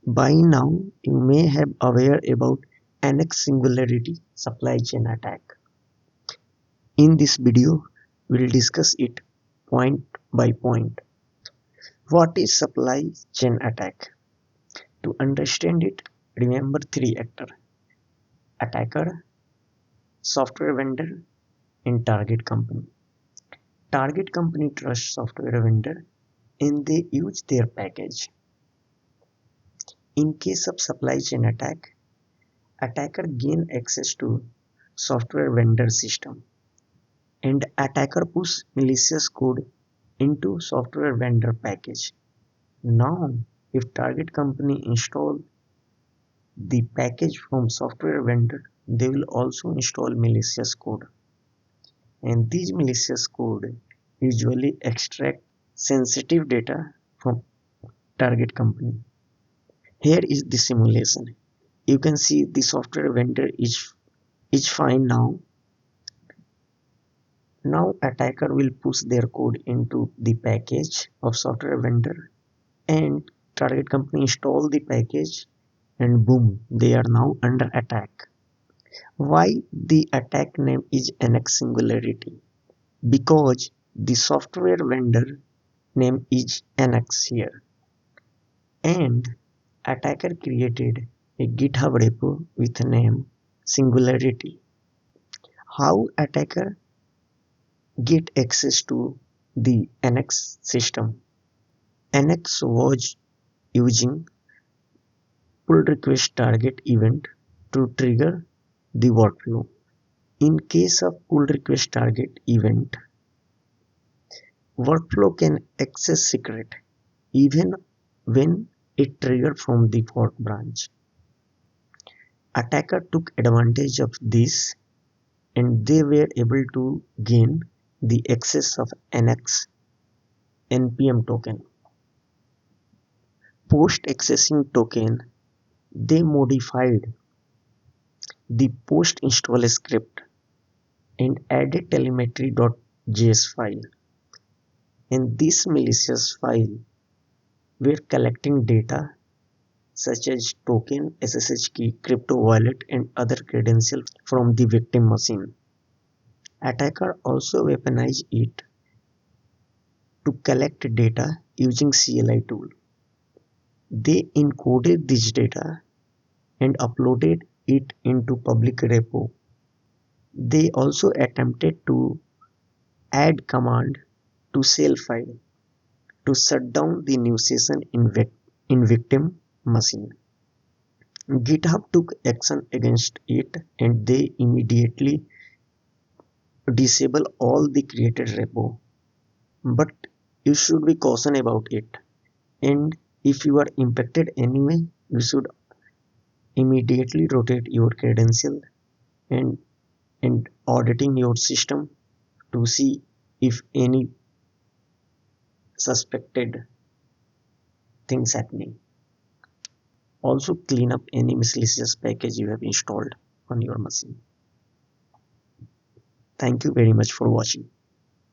By now, you may have aware about NX Singularity supply chain attack. In this video, we'll discuss it point by point. What is supply chain attack? To understand it, remember three actors: attacker, software vendor, and target company. Target company trusts software vendor and they use their package. In case of supply chain attack, attacker gain access to software vendor system and attacker push malicious code into software vendor package. Now, if target company install the package from software vendor, they will also install malicious code. And these malicious code usually extract sensitive data from target company. Here is the simulation. You can see the software vendor is fine now. Now attacker will push their code into the package of software vendor and target company install the package and boom, they are now under attack. Why the attack name is NX Singularity? Because the software vendor name is NX here and attacker created a GitHub repo with name Singularity. How attacker get access to the NX system? NX was using pull request target event to trigger the workflow. In case of pull request target event, workflow can access secret even when it triggered from the fork branch. Attacker took advantage of this and they were able to gain the access of NX NPM token. Post accessing token, they modified the post install script and added telemetry.js file. In this malicious file, we're collecting data such as token, SSH key, crypto wallet, and other credentials from the victim machine. Attacker also weaponized it to collect data using CLI tool. They encoded this data and uploaded it into public repo. They also attempted to add command to shell file to shut down the new session in victim machine. GitHub took action against it and they immediately disable all the created repo. But you should be cautious about it. And if you are impacted anyway, you should immediately rotate your credential and auditing your system to see if any suspected things happening. Also clean up any malicious package you have installed on your machine. Thank you very much for watching.